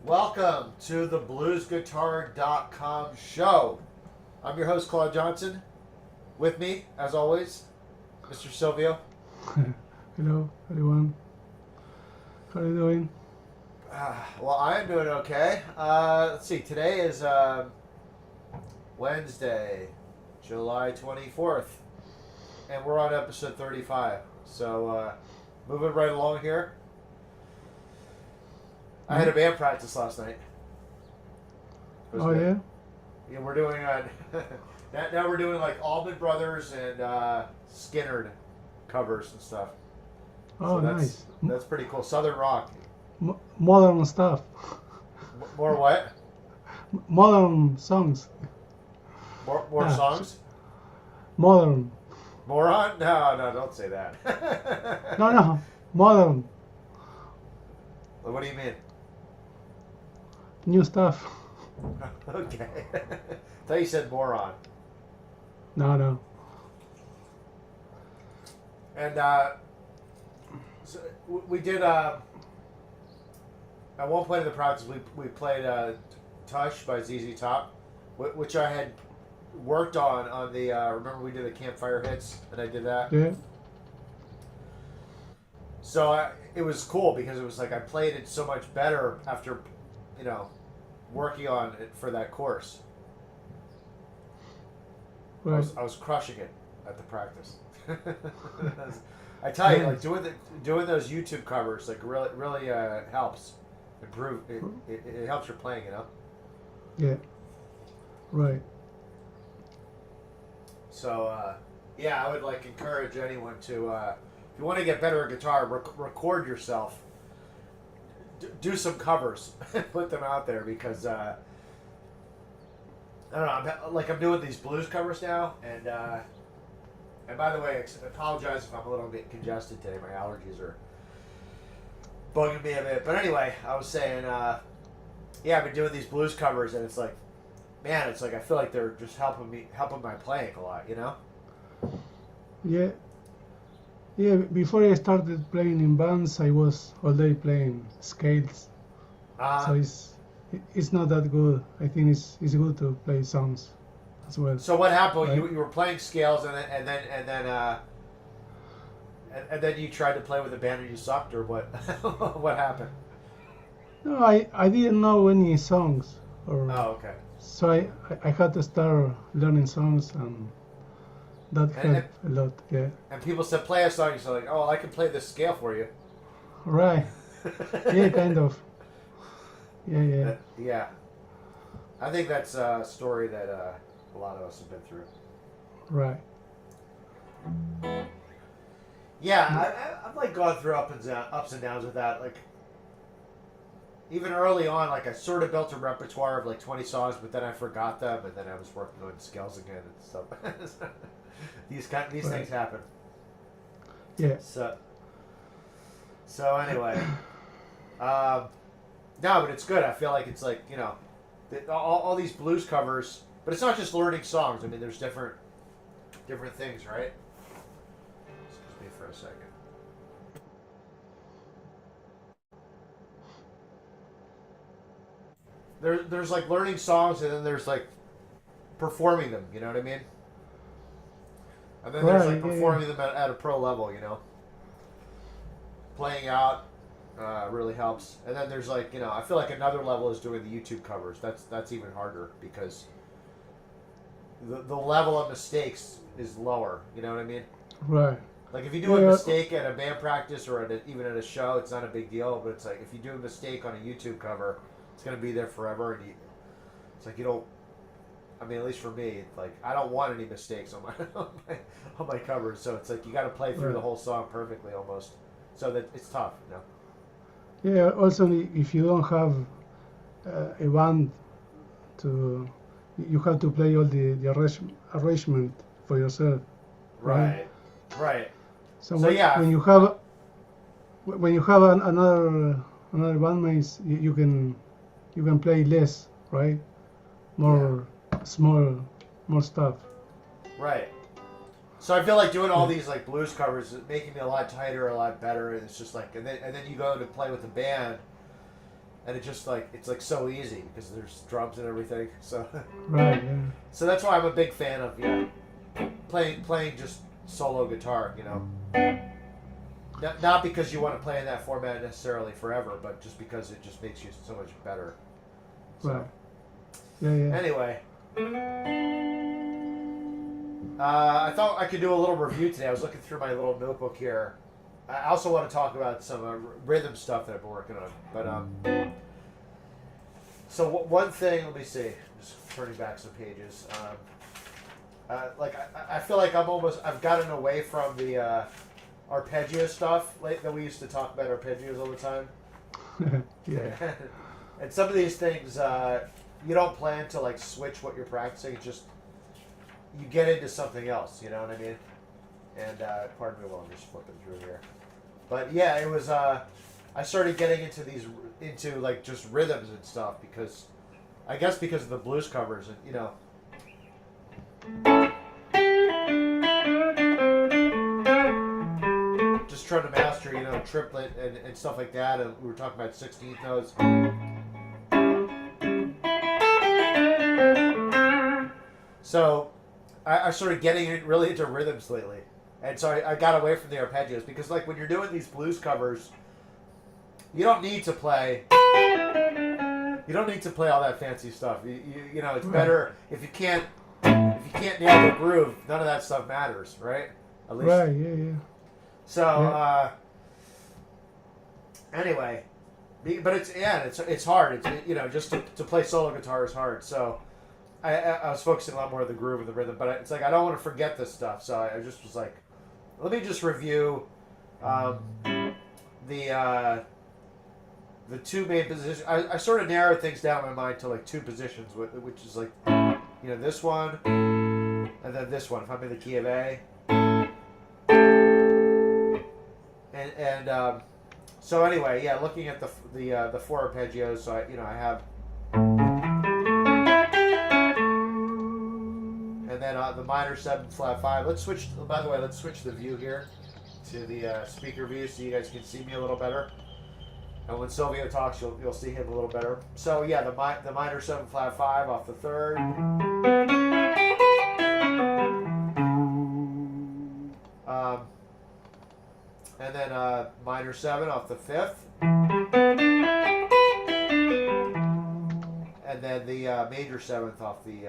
Welcome to the BluesGuitar.Com show. I'm your host, Claude Johnson. With me, as always, Mr. Silvio. Hello, everyone. How are you doing? Well, I am doing okay. Let's see, today is Wednesday, July 24th, and we're on episode 35. So, moving right along here. I had a band practice last night. Oh, yeah? Yeah, we're doing now we're doing like Allman Brothers and Skinnerd covers and stuff. Oh, So nice. That's pretty cool. Southern rock. Modern stuff. More what? Modern songs. More songs? Modern. Moron? No, don't say that. No. Modern. What do you mean? New stuff. Okay. I thought you said moron. No. And so we did at one point in the practice we played Tush by ZZ Top, which I had worked on the remember we did the campfire hits and I did that. Yeah. So it was cool because it was like I played it so much better after working on it for that course. Right. I was crushing it at the practice. I tell you, like doing those YouTube covers, like really helps improve. It helps your playing, Yeah. Right. So I would like encourage anyone to if you want to get better at guitar, record yourself. Do some covers, put them out there because I don't know. I'm doing these blues covers now, and by the way, I apologize if I'm a little bit congested today. My allergies are bugging me a bit. But anyway, I was saying, I've been doing these blues covers, and it's like, man, it's like I feel like they're just helping my playing a lot, Yeah. Yeah, before I started playing in bands, I was all day playing scales. So it's not that good. I think it's good to play songs as well. So what happened? Right? You were playing scales, and then you tried to play with a band and you sucked, or what? What happened? No, I didn't know any songs. Oh, okay. So I had to start learning songs, and that helped a lot. Yeah. And people said, play a song. You said, like, oh, I can play this scale for you. Right. Yeah, kind of. Yeah. Yeah. I think that's a story that a lot of us have been through. Right. Yeah, I've like gone through ups and downs with that. Like, even early on, like I sort of built a repertoire of like 20 songs, but then I forgot them, and then I was working on scales again and stuff. These things happen. Yeah. So anyway, no, but it's good. I feel like it's like all these blues covers, but it's not just learning songs. I mean, there's different things, right? Excuse me for a second. There's like learning songs, and then there's like performing them. You know what I mean? And then there's like performing them at a pro level. Playing out really helps. And then there's like I feel like another level is doing the YouTube covers. That's even harder because the level of mistakes is lower. You know what I mean? Right. Like if you do a mistake at a band practice or even at a show, it's not a big deal. But it's like if you do a mistake on a YouTube cover, it's gonna be there forever, and it's like you don't. I mean, at least for me, like I don't want any mistakes on my covers. So it's like you got to play through the whole song perfectly almost. So that it's tough, Yeah. Also, if you don't have a band you have to play all the arrangement for yourself. Right. So when you have another bandmates, you can play less, right? More stuff. Right. So I feel like doing all these like blues covers is making me a lot tighter, a lot better. And it's just like, and then you go to play with the band, and it's like so easy because there's drums and everything. So Right. Yeah. so that's why I'm a big fan of playing just solo guitar. Not because you want to play in that format necessarily forever, but just because it just makes you so much better. So, Right. Yeah. Yeah. anyway, I thought I could do a little review today. I was looking through my little notebook here. I also want to talk about some rhythm stuff that I've been working on. But so one thing, let me see. I'm just turning back some pages. I feel like I've gotten away from the arpeggio stuff that we used to talk about arpeggios all the time. Yeah. And some of these things you don't plan to like switch what you're practicing. It's just you get into something else. You know what I mean? And pardon me while I'm just flipping through here. But yeah, it was. I started getting into like just rhythms and stuff because of the blues covers and just trying to master triplet and stuff like that. And we were talking about 16th notes. So I started getting really into rhythms lately. And so I got away from the arpeggios because, like, when you're doing these blues covers, you don't need to play. You don't need to play all that fancy stuff. You know, it's better if you can't nail the groove. None of that stuff matters, right? At least. Right. Yeah. Yeah. So anyway, but it's hard. It's just to play solo guitar is hard. So I was focusing a lot more on the groove and the rhythm. But it's like I don't want to forget this stuff. So I just was like, let me just review the two main positions. I sort of narrowed things down in my mind to like two positions, which is like this one and then this one. If I'm in the key of A, and so anyway, yeah, looking at the four arpeggios. So I have, and then the minor 7 flat 5. Let's switch. By the way, let's switch the view here to the speaker view so you guys can see me a little better. And when Silvio talks, you'll see him a little better. So yeah, the minor 7 flat 5 off the third. And then minor 7 off the fifth. And then the major 7th off the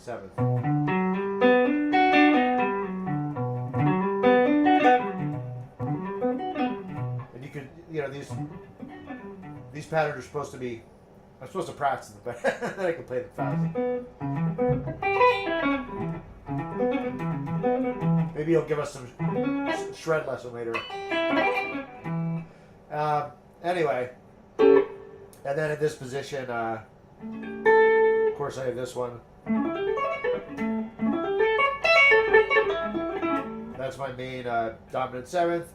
7th. And you can, these patterns are supposed to be, I'm supposed to practice them, but then I can play them fast. Maybe you'll give us some shred lesson later. Anyway, and then in this position, of course, I have this one. That's my main dominant 7th,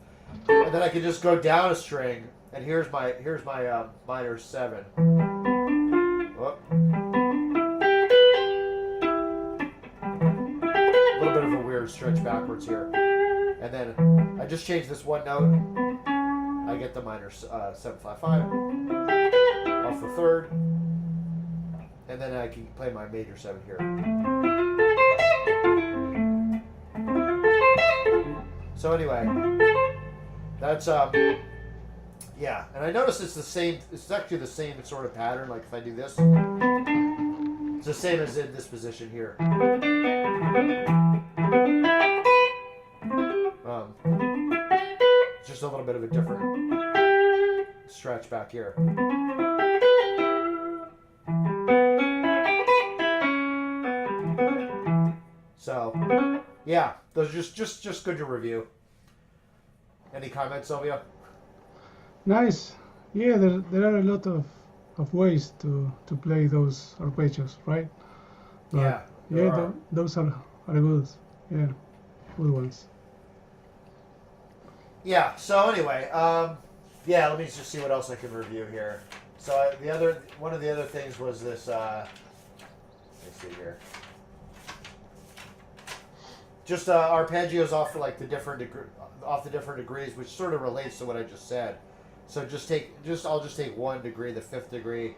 and then I can just go down a string. And here's my minor 7. Whoop. A little bit of a weird stretch backwards here. And then I just change this one note. I get the minor 7 flat 5 off the third. And then I can play my major 7 here. So anyway, that's yeah, and I noticed it's the same. It's actually the same sort of pattern. Like if I do this, it's the same as in this position here. It's just a little bit of a different stretch back here. So, yeah, those are just good to review. Any comments, Silvio? Nice. Yeah, there are a lot of ways to play those arpeggios, right? But yeah, those are good. Yeah, good ones. Yeah. So anyway, yeah. Let me just see what else I can review here. So one of the other things was this. Let me see here. Just arpeggios off like the different degrees, which sort of relates to what I just said. So I'll just take 1 degree, the 5th degree.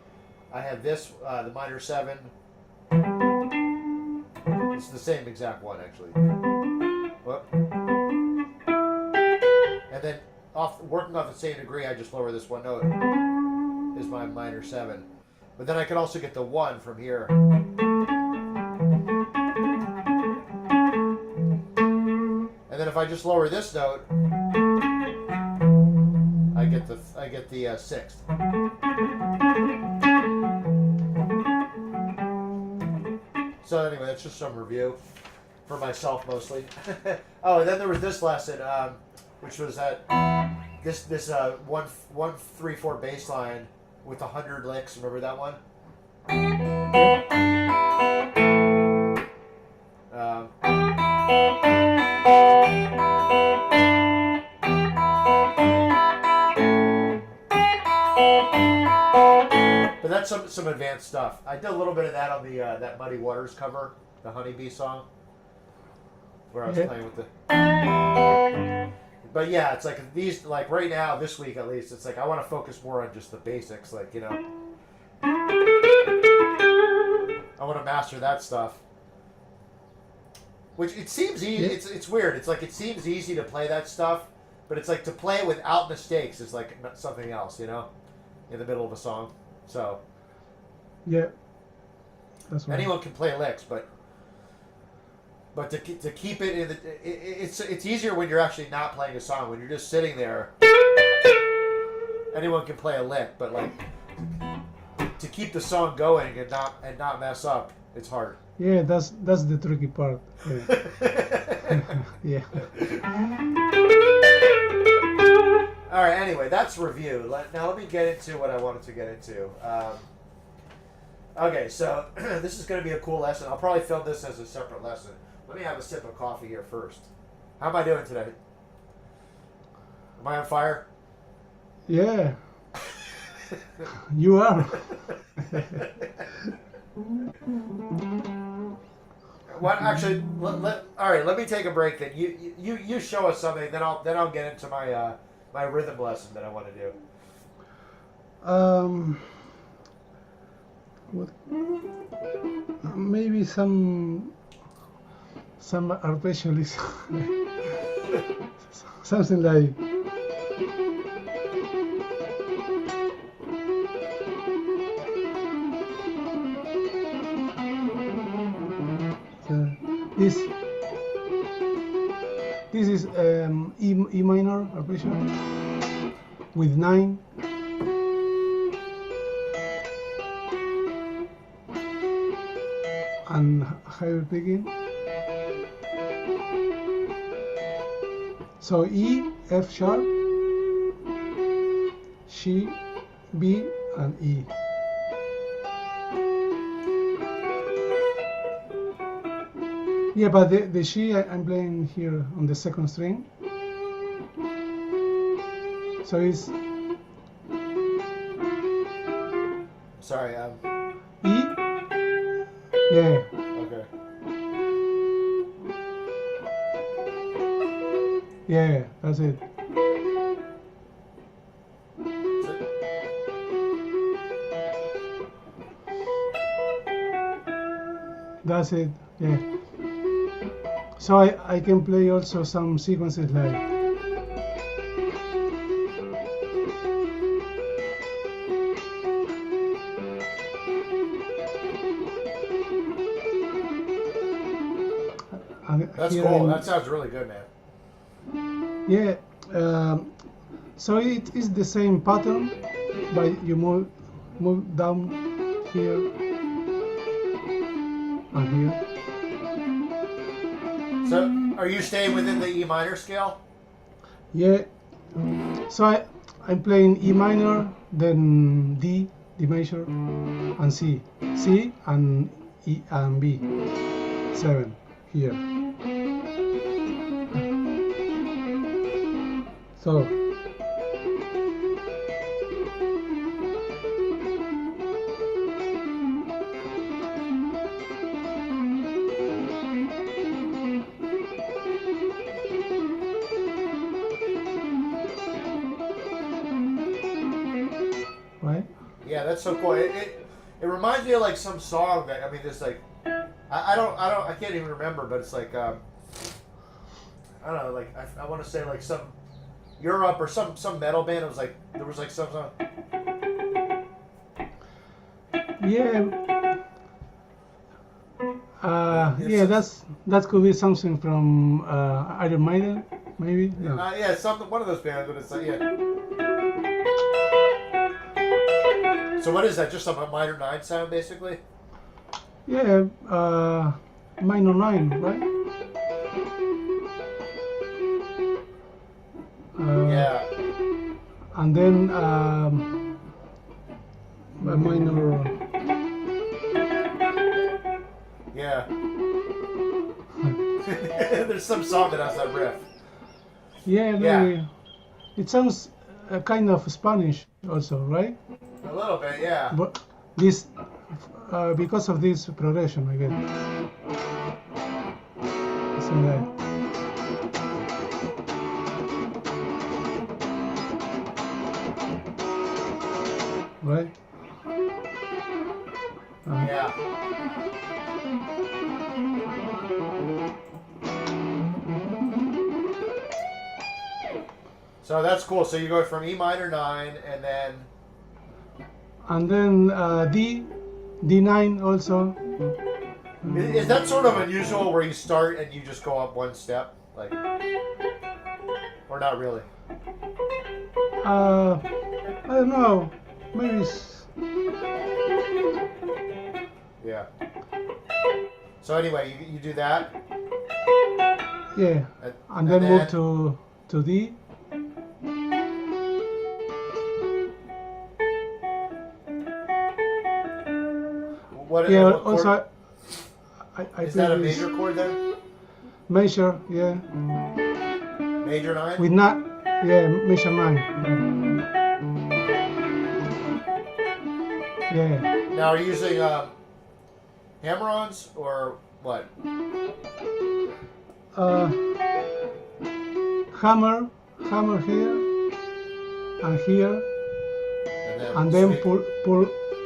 I have this, the minor 7. It's the same exact one actually. Whoop. And then working off the same degree, I just lower this 1 note. Is my minor 7. But then I can also get the 1 from here. And then if I just lower this note, I get the 6th. So anyway, that's just some review for myself mostly. Oh, and then there was this lesson, which was that this 1-3-4 bass line with 100 licks. Remember that one? But that's some advanced stuff. I did a little bit of that on the that Muddy Waters cover, the Honeybee song, where I was playing with the. But yeah, it's like these, like right now, this week at least, it's like I want to focus more on just the basics, like, you know. I want to master that stuff. Which it seems easy. It's weird. It's like it seems easy to play that stuff, but it's like to play it without mistakes is like something else, you know, in the middle of a song. So. Yeah. That's right. Anyone can play licks, but to keep it in the, it's easier when you're actually not playing a song. When you're just sitting there, anyone can play a lick, but like to keep the song going and not mess up, it's hard. Yeah, that's the tricky part. Yeah. Yeah. All right. Anyway, that's review. Now let me get into what I wanted to get into. Okay, so this is going to be a cool lesson. I'll probably film this as a separate lesson. Let me have a sip of coffee here first. How am I doing today? Am I on fire? Yeah. You are. What? Actually, all right. Let me take a break. Then you show us something. Then I'll get into my my rhythm lesson that I want to do. What? Maybe some arpeggios, something like. This is E minor arpeggio with 9. And higher picking. So E, F sharp, C, B, and E. Yeah, but the C I'm playing here on the 2nd string. So it's Sorry. E. Yeah. Okay. Yeah, that's it. That's it. Yeah. So I can play also some sequences like. That's cool. That sounds really good, man. Yeah. So it is the same pattern, but you move down here and here. So, are you staying within the E minor scale? Yeah. So I'm playing E minor, then D major, and C and E and B. 7 here. So. right? Yeah, that's so cool. It reminds me of like some song that, I mean, there's like, I can't even remember, but it's like, I don't know, like I want to say like some Europe or some metal band. It was like there was like some song. Yeah. Yeah, that could be something from Iron Maiden, maybe. No. Yeah, something, one of those bands, but it's like, yeah. So what is that? Just a minor 9 sound, basically? Yeah, minor 9, right? Yeah. And then a minor. Yeah. There's some song that has that riff. Yeah. It sounds kind of Spanish also, right? A little bit, yeah. But this, because of this progression, I guess. So that. Right? Yeah. So that's cool. So you go from E minor 9 and then. And then D9 also. Is that sort of unusual where you start and you just go up one step? Like. Or not really? I don't know. Maybe it's. Yeah. So anyway, you do that. Yeah. And then move to D. What, Yeah. what Also, I is that a play this major chord then? Major. Yeah. Major 9? With not. Yeah. Major 9. Yeah. Now, are you using hammer-ons or what? Hammer here and here, and then pull.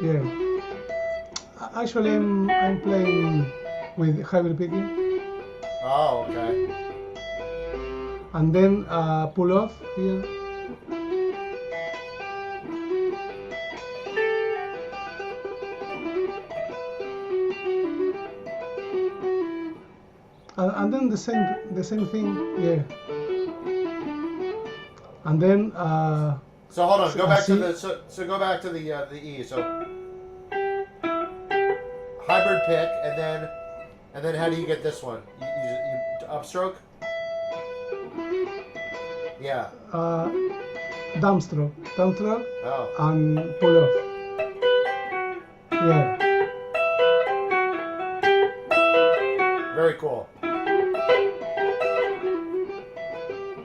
Yeah. Actually, I'm playing with heavy picking, Oh, okay. and then pull off here. And then the same thing, yeah. And then So hold on, go back to C. the so go back to the E. So hybrid pick, and then how do you get this one? You upstroke? Yeah. downstroke, Oh. and pull off. Yeah. Very cool.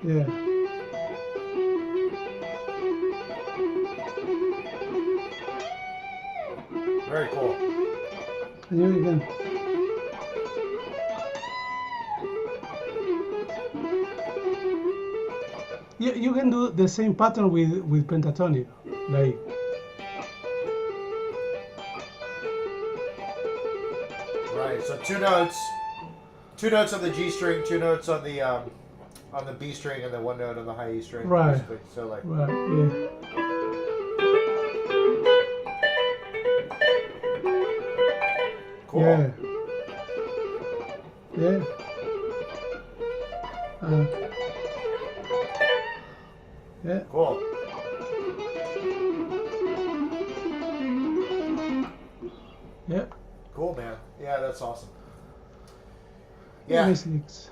Yeah. Very cool. And here again. You can do the same pattern with pentatonic, like. Right. So two notes on the G string, 2 notes on the B string, and then 1 note on the high E string. Right. Basically. So like. Right. Yeah. Cool. Yeah. Yeah. Yeah. Cool. Yeah. Cool, man. Yeah, that's awesome. Yeah. Basics.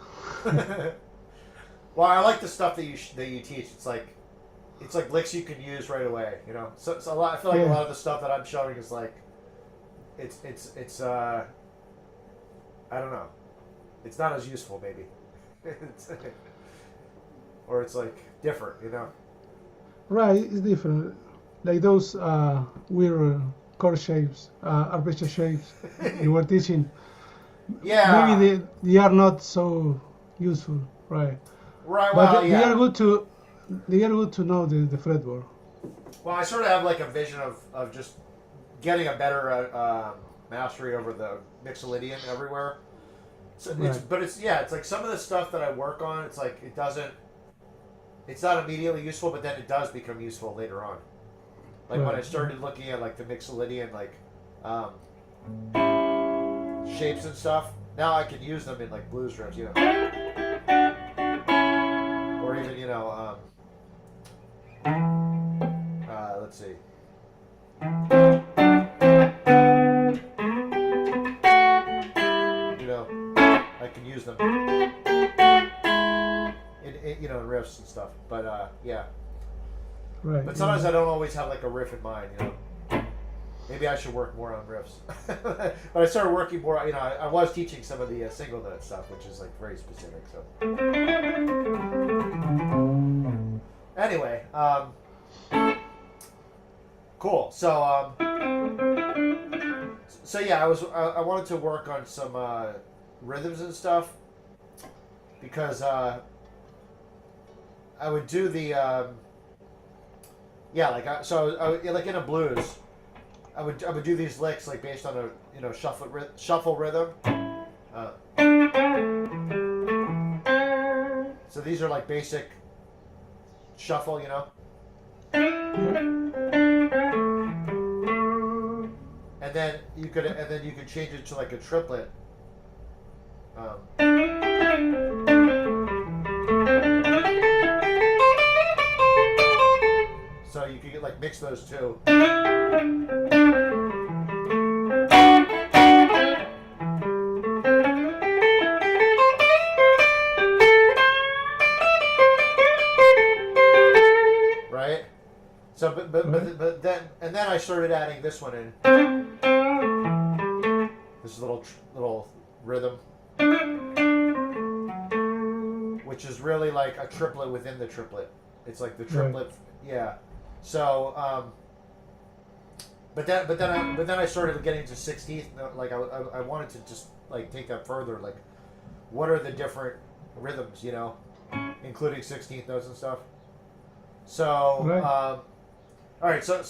Well, I like the stuff that you teach. It's like licks you can use right away. You know, so a lot. I feel like a lot of the stuff that I'm showing is like, it's I don't know, it's not as useful maybe, or it's like different. You know. Right, it's different. Like those weird chord shapes, arpeggio shapes you were teaching. Yeah. Maybe they are not so useful, right? Right. But Well, they yeah. are good to know the fretboard. Well, I sort of have like a vision of just getting a better mastery over the Mixolydian everywhere. So Right. it's like some of the stuff that I work on, it's like it's not immediately useful, but then it does become useful later on. Like when I Right. started looking at like the Mixolydian like um, shapes and stuff, now I can use them in like blues riffs, or even let's see. I can use them in riffs and stuff. But yeah. Right. But sometimes I don't always have like a riff in mind. Maybe I should work more on riffs. But I started working more. I was teaching some of the single note stuff, which is like very specific. So anyway, cool. So yeah, I wanted to work on some rhythms and stuff because I would do the like in a blues, I would do these licks like based on a shuffle rhythm. Uh, so these are like basic shuffle, and then you could change it to like a triplet. So you could like mix those two. Right? So but then I started adding this one in. This little rhythm, which is really like a triplet within the triplet. It's like the triplet, right. Yeah. So, but then I started getting to 16th. Like I wanted to just like take that further. Like, what are the different rhythms? Including 16th notes and stuff. So, right. All right. So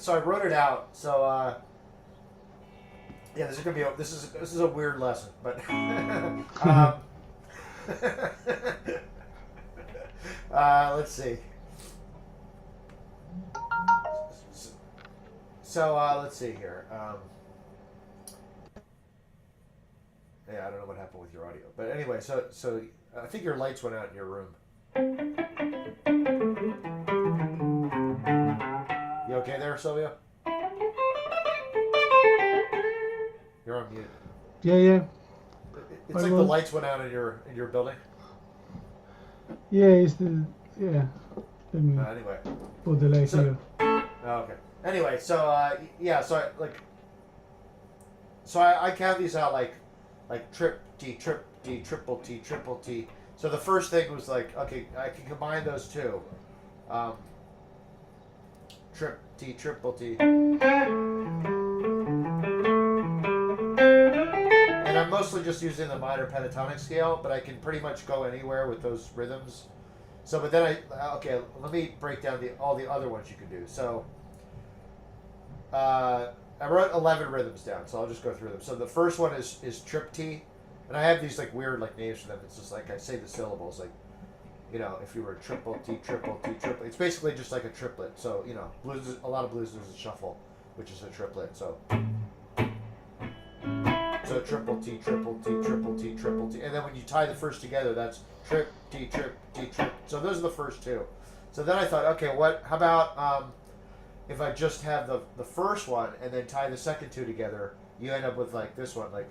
I wrote it out. So. Yeah, this is a weird lesson, but let's see. So let's see here. Yeah, I don't know what happened with your audio, but anyway, so I think your lights went out in your room. You okay there, Sylvia? You're on mute. Yeah. It's like the lights went out in your building. Yeah, it's the yeah. Let me anyway, put the lights here. Oh, okay. Anyway, so I count these out like trip T, triple T, triple T. So the first thing was like, okay, I can combine those two. Trip T, triple T. And I'm mostly just using the minor pentatonic scale, but I can pretty much go anywhere with those rhythms. So, but then let me break down all the other ones you can do. So, I wrote 11 rhythms down, so I'll just go through them. So the first one is trip T, and I have these like weird like names for them. It's just like I say the syllables, like if you were triple T, triple T, triple. It's basically just like a triplet. So blues. A lot of blues there's a shuffle, which is a triplet. So triple T, triple T, triple T, triple T, and then when you tie the first together, that's trip T, trip T, trip. So those are the first two. So then I thought, okay, how about if I just have the first one and then tie the second two together, you end up with like this one, like.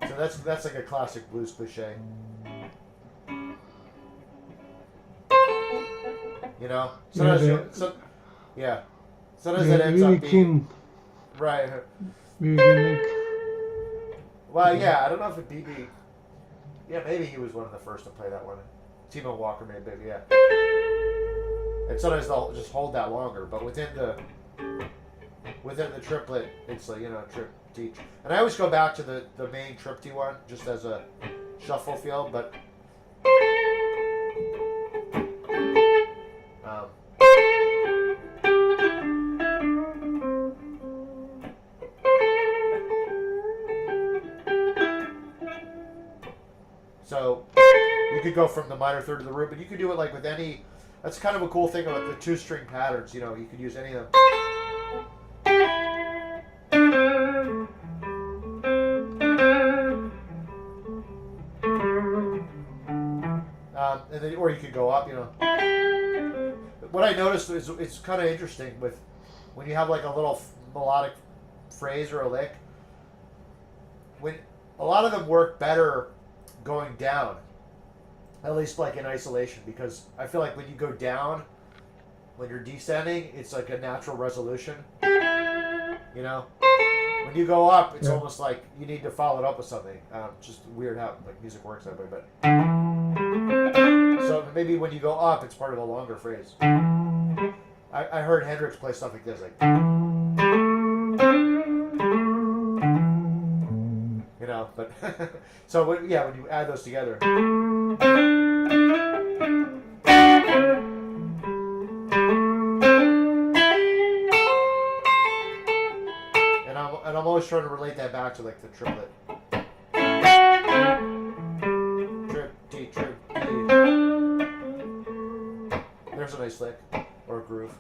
So that's like a classic blues cliche. Yeah. Sometimes it ends up being right. Well, yeah, I don't know if BB. Yeah, maybe he was one of the first to play that one. Timo Walker maybe, yeah. And sometimes they'll just hold that longer, but within the triplet, it's like trip T. And I always go back to the main trip T one just as a shuffle feel, but could go from the minor third to the root, but you could do it like with any. That's kind of a cool thing about the 2-string patterns. You know, you could use any of them. And then, or you could go up. You know. What I noticed is it's kind of interesting with when you have like a little melodic phrase or a lick. When a lot of them work better going down, at least like in isolation, because I feel like when you go down, when you're descending, it's like a natural resolution. You know, when you go up, it's almost like you need to follow it up with something. Just weird how like music works that way, but so maybe when you go up, it's part of a longer phrase. I heard Hendrix play stuff like this, like. You know, but so when you add those together, and I'm always trying to relate that back to like the triplet, trip D trip D. There's a nice lick or a groove.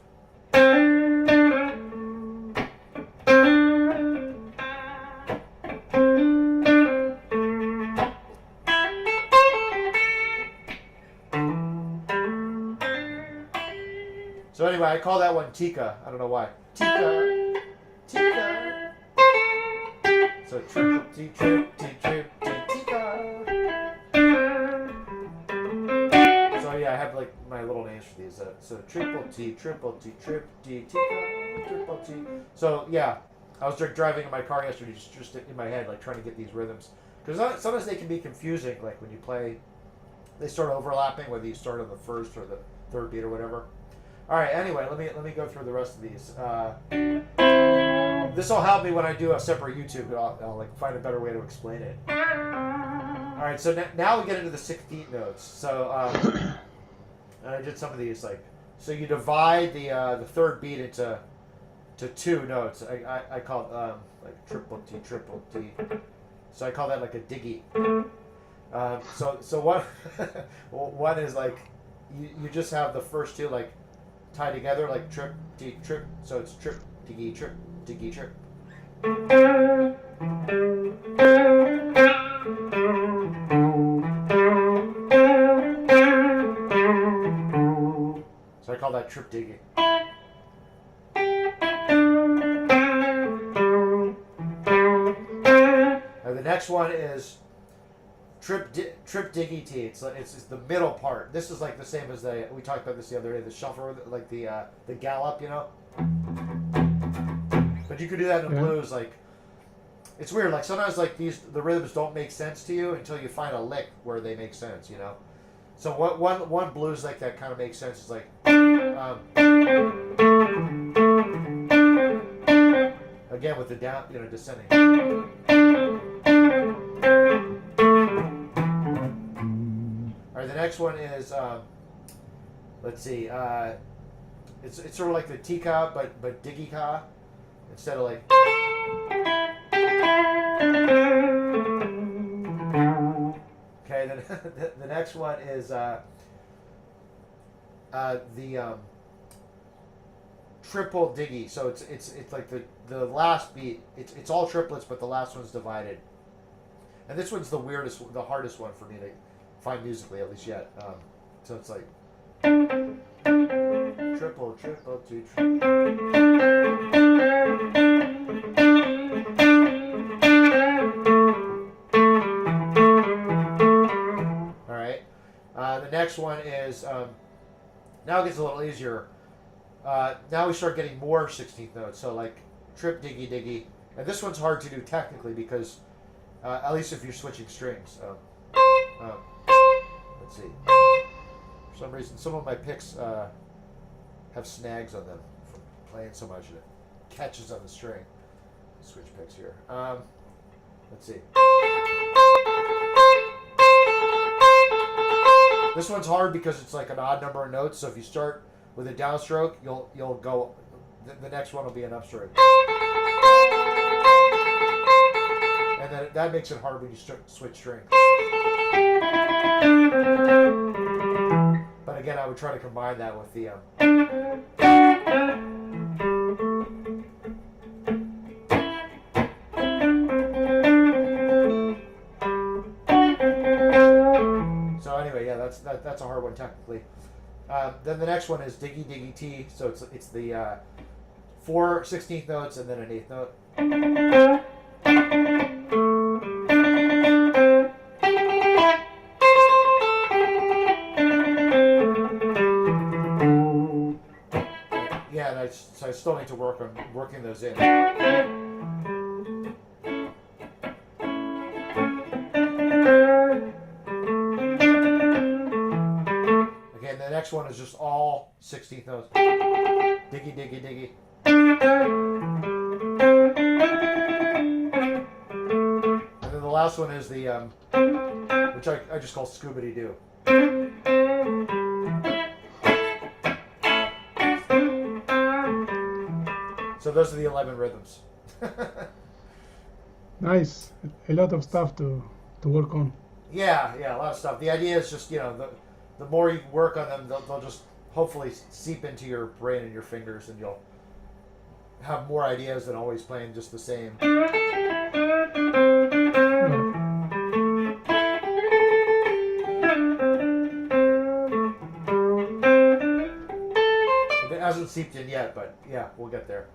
So anyway, I call that one Tika. I don't know why. Tika, Tika. So triple T, trip T, trip T, Tika. So yeah, I have like my little names for these. So triple T, trip D, Tika, triple T. So yeah, I was driving in my car yesterday, just in my head, like trying to get these rhythms, because sometimes they can be confusing. Like when you play, they start overlapping, whether you start on the first or the third beat or whatever. All right. Anyway, let me go through the rest of these. This will help me when I do a separate YouTube. I'll like find a better way to explain it. All right. So now we get into the 16th notes. So I did some of these like. So you divide the third beat into 2 notes. I call it like triple T. So I call that like a diggy. So one one is like you just have the first 2 like. Tie together like trip, D, trip, so it's trip, diggy, trip, diggy, trip. So I call that trip diggy. Now the next one is trip diggy T. It's the middle part. This is like the same as we talked about this the other day. The shuffle, like the gallop, you know. But you could do that in the blues. Like it's weird. Like sometimes like the rhythms don't make sense to you until you find a lick where they make sense. You know. So one blues like that kind of makes sense is like. Again with the down, you know, descending. The next one is, let's see, it's sort of like the Tika, but Diggy-Ka, instead of like. Okay, then the next one is the triple Diggy. So it's like the last beat. It's all triplets, but the last one's divided. And this one's the weirdest, the hardest one for me to find musically, at least yet. So it's like triple T. All right. The next one is now it gets a little easier. Now we start getting more 16th notes. So like trip diggy diggy, and this one's hard to do technically because at least if you're switching strings. Let's see. For some reason, some of my picks have snags on them from playing so much and it catches on the string. Switch picks here. Let's see. This one's hard because it's like an odd number of notes. So if you start with a downstroke, you'll go. The next one will be an upstroke. And then that makes it hard when you switch strings. But again, I would try to combine that with the. So anyway, yeah, that's a hard one technically. Then the next one is Diggy Diggy T. So it's the 4 16th notes and then an 8th note. Yeah, so I still need to work on working those in. Again, the next one is just all 16th notes. Diggy, diggy, diggy. And then the last one is the, which I just call Scooby-Doo. So those are the 11 rhythms. Nice. A lot of stuff to work on. Yeah, a lot of stuff. The idea is just, the more you work on them, they'll just hopefully seep into your brain and your fingers, and you'll have more ideas than always playing just the same. It hasn't seeped in yet, but yeah, we'll get there.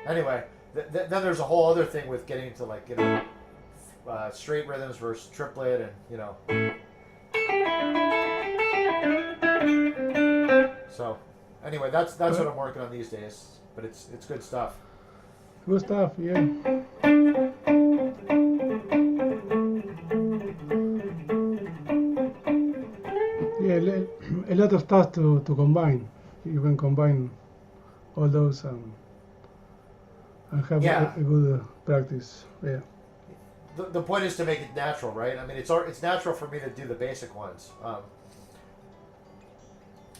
Anyway, then there's a whole other thing with getting to straight rhythms versus triplet, and So anyway, that's what I'm working on these days. But it's good stuff. Good stuff, yeah. Yeah, a lot of stuff to combine. You can combine all those and have a good practice. Yeah. The point is to make it natural, right? I mean, it's natural for me to do the basic ones.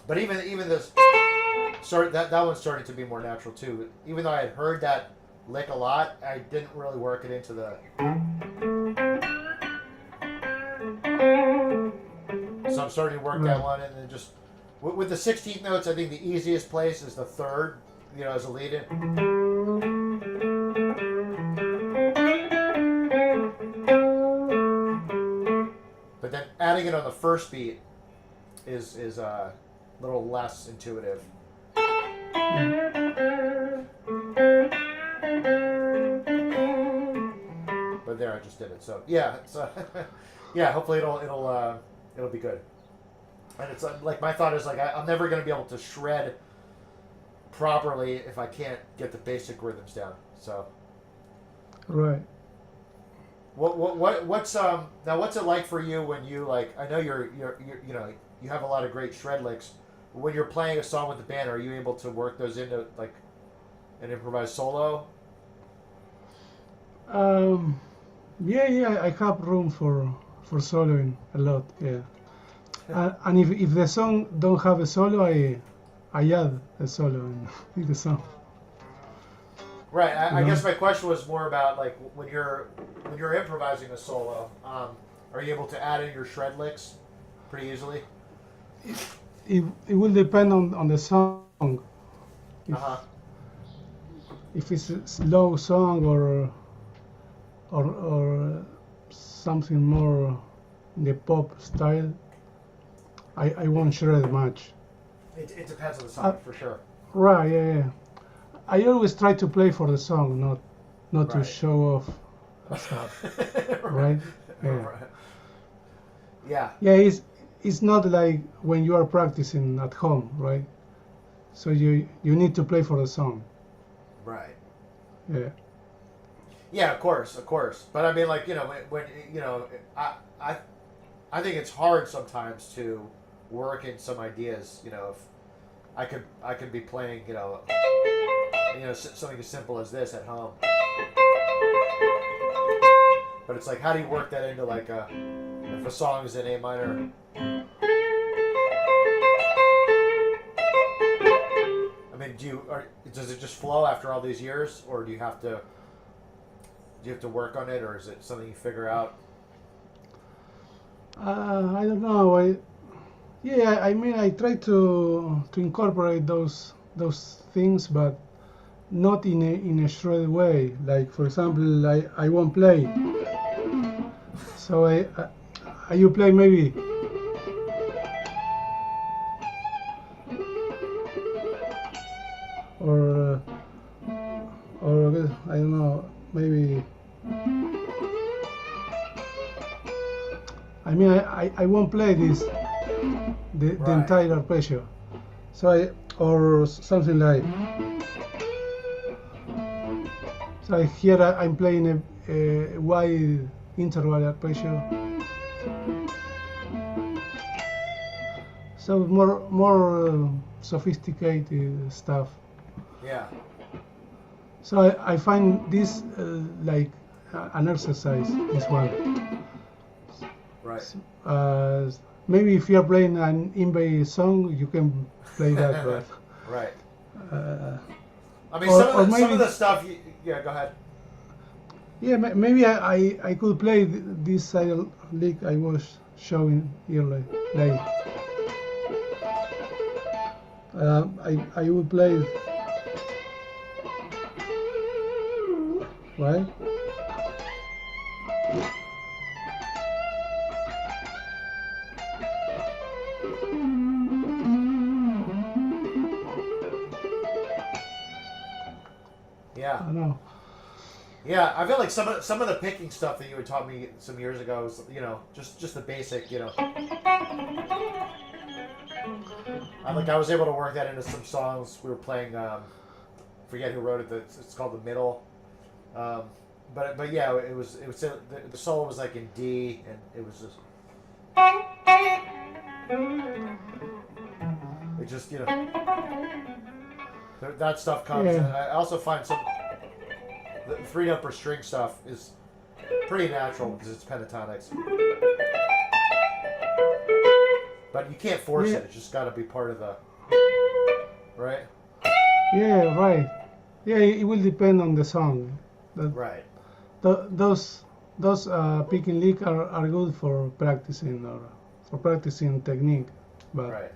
But even this, that one's starting to be more natural too. Even though I had heard that lick a lot, I didn't really work it into the. So I'm starting to work that one, and then just with the 16th notes, I think the easiest place is the third, as a lead in. But then adding it on the first beat is a little less intuitive. But there, I just did it. So yeah, hopefully it'll be good. And it's like my thought is I'm never going to be able to shred properly if I can't get the basic rhythms down. So right. What's it like for you when you I know you have a lot of great shred licks. When you're playing a song with the band, are you able to work those into an improvised solo? Yeah, I have room for soloing a lot. Yeah, and if the song don't have a solo, I add a solo in the song. Right. I guess my question was more about when you're improvising a solo, are you able to add in your shred licks pretty easily? It will depend on the song. If it's a slow song or something more in the pop style, I won't shred much. It depends on the song for sure. Right. Yeah. I always try to play for the song, not to show off stuff. Right? Yeah. Yeah. Yeah, it's not like when you are practicing at home, right? So you need to play for the song. Right. Yeah. Yeah, of course. But I mean, when I think it's hard sometimes to work in some ideas. If I could be playing, something as simple as this at home. But it's how do you work that into if a song is in A minor? I mean, does it just flow after all these years, or do you have to Do you have to work on it, or is it something you figure out? I don't know. I mean, I try to incorporate those things, but not in a shredded way. Like for example, I won't play, so you play maybe. Or I don't know, maybe. I mean, I won't play this the entire arpeggio, so or something like. So here I'm playing a wide interval arpeggio. So more sophisticated stuff. Yeah. So I find this like an exercise. This one. Right. Maybe if you're playing an in-bass song, you can play that, but. Right. I mean, or some of the stuff. Yeah, go ahead. Yeah, maybe I could play this side lick I was showing earlier. Like, I would play. Right? Yeah. I know. Yeah, I feel like some of the picking stuff that you had taught me some years ago was, just the basic, I was able to work that into some songs we were playing. Forget who wrote it. It's called The Middle. But yeah, it was the solo was like in D, and it was just that stuff comes. Yeah. And I also find the 3-note per string stuff is pretty natural because it's pentatonics. But you can't force it. It's just got to be part of the right. Yeah, right. Yeah, it will depend on the song. Right. Those picking lick are good for practicing or for practicing technique, but right.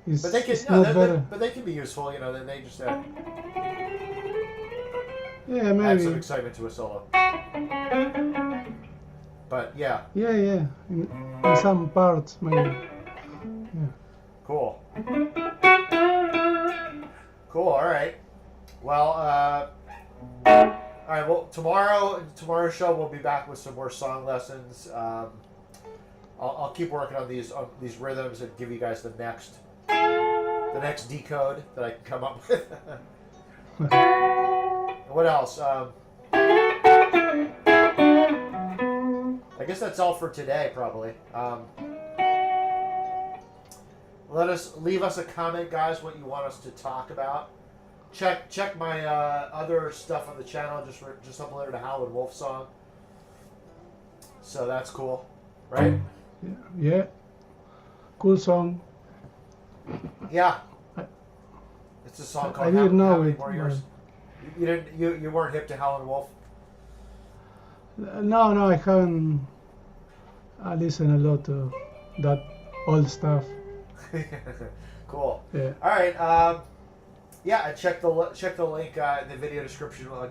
But they can be useful. They just add maybe some excitement to a solo. But yeah. Yeah. In some parts, maybe. Yeah. Cool. All right. Well, all right. Well, tomorrow's show we'll be back with some more song lessons. I'll keep working on these rhythms and give you guys the next decode that I can come up with. What else? I guess that's all for today, probably. Leave us a comment, guys, what you want us to talk about. Check my other stuff on the channel. Just uploaded a Howlin' Wolf song, so that's cool, right? Yeah. Cool song. Yeah. It's a song called I didn't know How Many it. More Years. You weren't hip to Howlin' Wolf? No, I haven't. I listen a lot to that old stuff. Cool. Yeah. All right. Yeah, check the link in the video description.